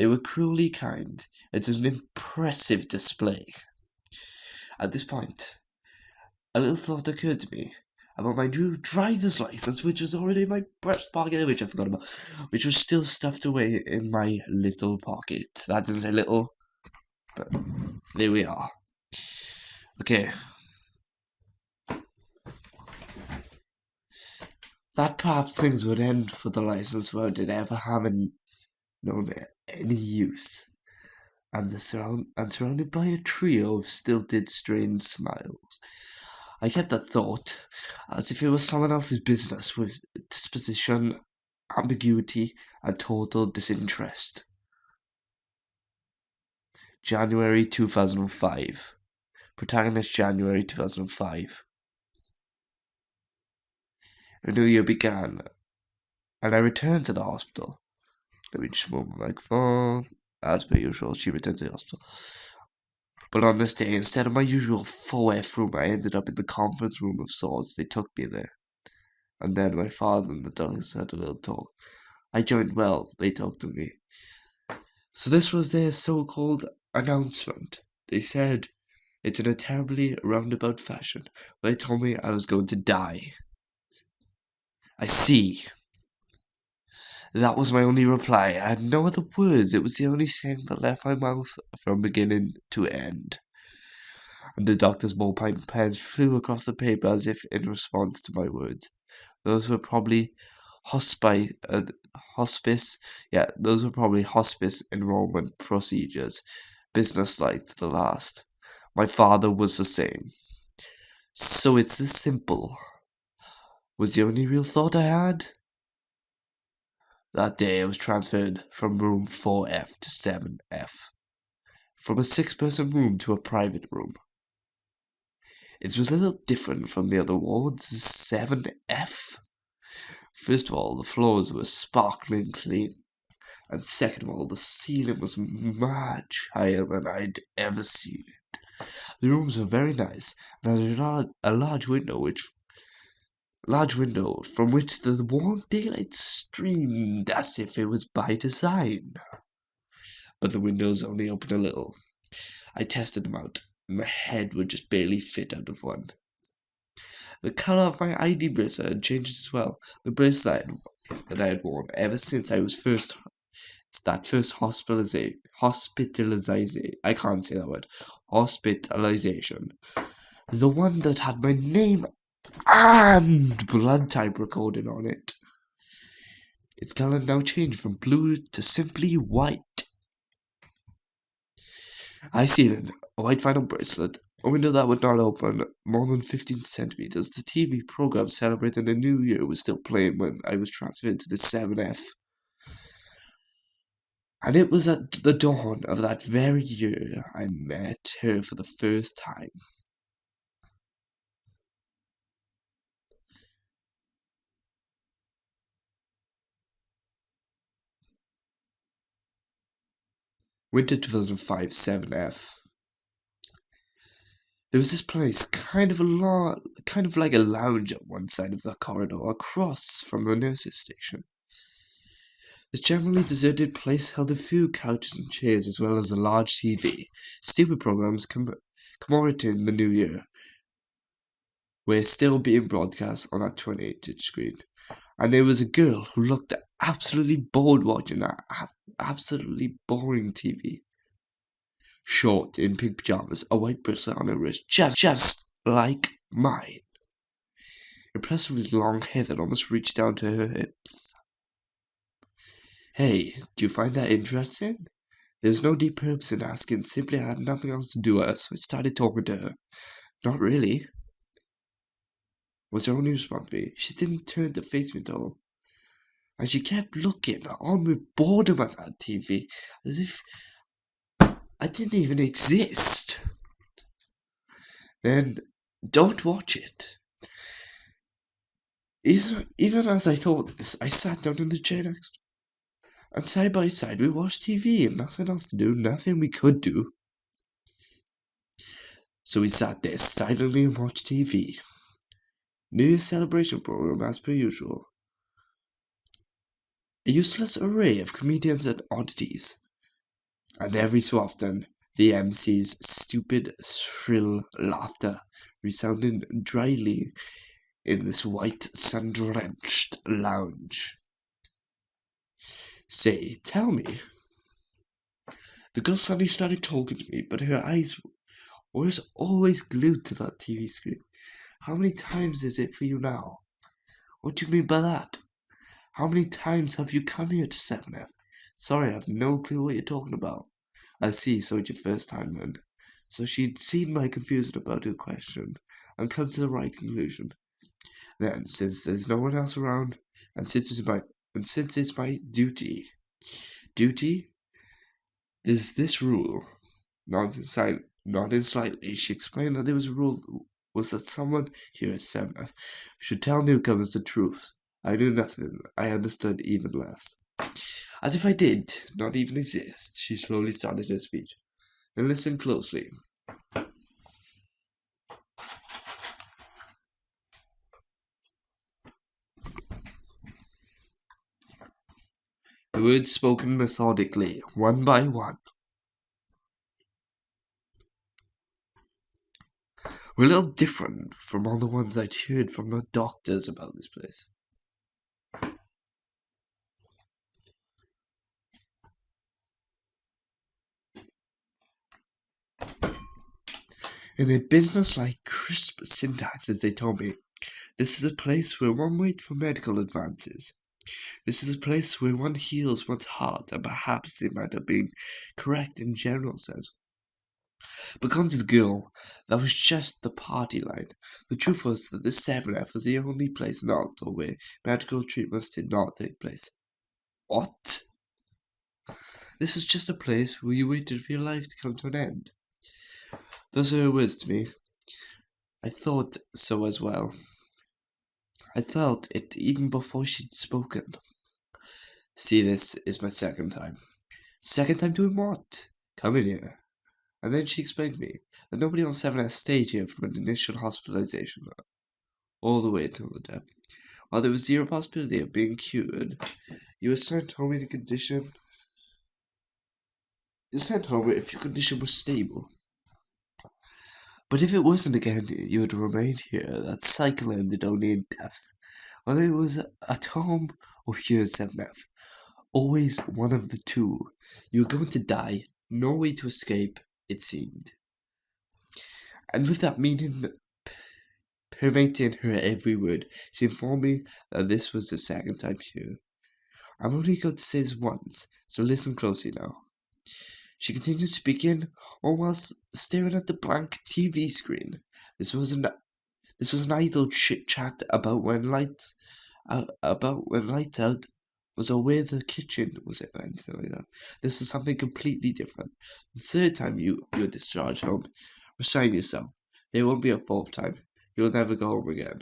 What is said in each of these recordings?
They were cruelly kind. It was an impressive display. At this point, a little thought occurred to me about my new driver's license, which was already in my breast pocket, which I forgot about, which was still stuffed away in my little pocket. That doesn't say little, but there we are. Okay. That perhaps things would end for the license without it ever having known any use. And surrounded by a trio of stilted, strained smiles. I kept that thought as if it was someone else's business, with disposition, ambiguity, and total disinterest. January 2005. Protagonist January 2005. A new year began, and I returned to the hospital. Let me just move my microphone. As per usual, she returned to the hospital. But on this day, instead of my usual 4F room, I ended up in the conference room of sorts. They took me there. And then my father and the doctors had a little talk. I joined well. They talked to me. So this was their so-called announcement. They said it in a terribly roundabout fashion. They told me I was going to die. I see. That was my only reply. I had no other words. It was the only thing that left my mouth from beginning to end. And the doctor's ballpoint pens flew across the paper as if in response to my words. Those were probably hospice enrollment procedures, business-like to the last. My father was the same. So it's this simple. Was the only real thought I had. That day I was transferred from room 4F to 7F. From a 6-person room to a private room. It was a little different from the other wards. 7F? First of all, the floors were sparkling clean. And second of all, the ceiling was much higher than I'd ever seen it. The rooms were very nice, and had a large window from which the warm daylight streamed as if it was by design. But the windows only opened a little. I tested them out, and my head would just barely fit out of one. The colour of my ID bracelet had changed as well. The bracelet that I had worn ever since I was first hospitalization. I can't say that word. Hospitalization. The one that had my name and blood type recorded on it. Its colour now changed from blue to simply white. I seen a white vinyl bracelet, a window that would not open more than 15 centimeters. The TV program celebrating the New Year was still playing when I was transferred to the 7F. And it was at the dawn of that very year I met her for the first time. Winter 2005, 7F. There was this place, kind of like a lounge at one side of the corridor, across from the nurse's station. This generally deserted place held a few couches and chairs, as well as a large TV. Stupid programs commemorating the New Year were still being broadcast on that 28-inch screen. And there was a girl who looked absolutely bored watching that absolutely boring TV. Short, in pink pajamas, a white bracelet on her wrist, just like mine. Impressively long hair that almost reached down to her hips. Hey, do you find that interesting? There was no deep purpose in asking, simply I had nothing else to do with her, so I started talking to her. Not really, was her only response to me. She didn't turn to face me at all. And she kept looking on with boredom at that TV, as if I didn't even exist. Then, don't watch it. Even as I thought this, I sat down in the chair next. And side by side, we watched TV and nothing else to do, nothing we could do. So we sat there silently and watched TV. New Year's celebration program as per usual. A useless array of comedians and oddities. and every so often the MC's stupid, shrill laughter resounded dryly in this white, sun-drenched lounge. Say, tell me. The girl suddenly started talking to me, but her eyes were always glued to that TV screen. How many times is it for you now? What do you mean by that? How many times have you come here to 7F? Sorry, I have no clue what you're talking about. I see, so it's your first time then. So she'd seen my confusion about her question and come to the right conclusion. Then, since there's no one else around, and since it's my duty, there's this rule. Nodding slightly, she explained that there was a rule was that someone here at 7F should tell newcomers the truth. I knew nothing. I understood even less. As if I did not even exist, she slowly started her speech. And listen closely. The words spoken methodically, one by one, were a little different from all the ones I'd heard from the doctors about this place. In their business-like, crisp syntaxes, they told me, this is a place where one waits for medical advances. This is a place where one heals one's heart, and perhaps they might have been correct in general sense. But come to the girl, that was just the party line. The truth was that the 7F was the only place in Alto where medical treatments did not take place. What? This was just a place where you waited for your life to come to an end. Those are her words to me. I thought so as well. I felt it even before she'd spoken. See, this is my second time. Second time doing what? Coming here. And then she explained to me that nobody on 7S stayed here from an initial hospitalization all the way until the death. While there was zero possibility of being cured, you were sent home in a condition. You're sent home if your condition was stable. But if it wasn't again, you would remain here. That cycle ended only in death. Whether it was at home or here at 7F, always one of the two. You were going to die, no way to escape, it seemed. And with that meaning permeating her every word, she informed me that this was the second time here. I'm only going to say this once, so listen closely now. She continued speaking, all whilst staring at the blank TV screen. This was an idle chit chat about when lights out was, or where the kitchen was, or anything like that. This is something completely different. The third time you're discharged home, resign yourself. There won't be a fourth time. You'll never go home again.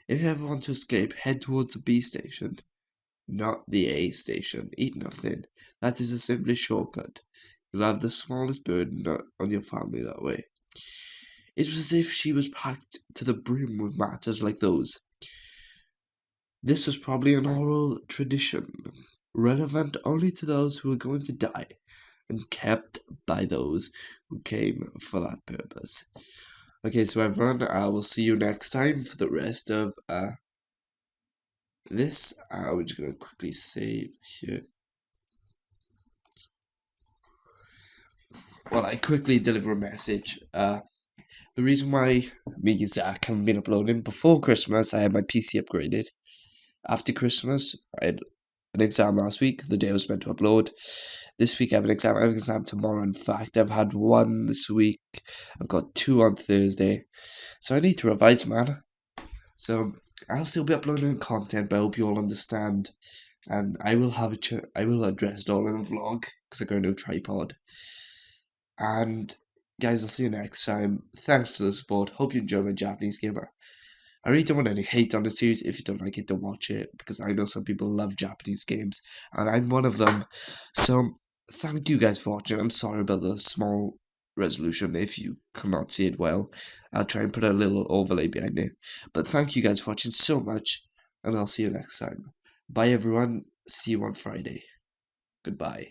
If you ever want to escape, head towards the B station, not the A station. Eat nothing. That is a simply shortcut. You'll have the smallest burden on your family that way. It was as if she was packed to the brim with matters like those. This was probably an oral tradition, relevant only to those who were going to die, and kept by those who came for that purpose. Okay, so everyone, I will see you next time for the rest of this. We're just going to quickly save here. Well, I quickly deliver a message. The reason why me and Zach haven't been uploading, before Christmas, I had my PC upgraded. After Christmas, I had an exam last week, the day I was meant to upload. This week I have an exam. I have an exam tomorrow. In fact, I've had one this week. I've got 2 on Thursday. So I need to revise, man. So I'll still be uploading content, but I hope you all understand. And I will address it all in a vlog, because I got a new tripod. And guys, I'll see you next time. Thanks for the support. Hope you enjoy my Japanese gamer. I really don't want any hate on the series. If you don't like it, don't watch it, because I know some people love Japanese games, and I'm one of them. So, thank you guys for watching. I'm sorry about the small resolution. If you cannot see it well, I'll try and put a little overlay behind it. But thank you guys for watching so much, and I'll see you next time. Bye everyone. See you on Friday. Goodbye.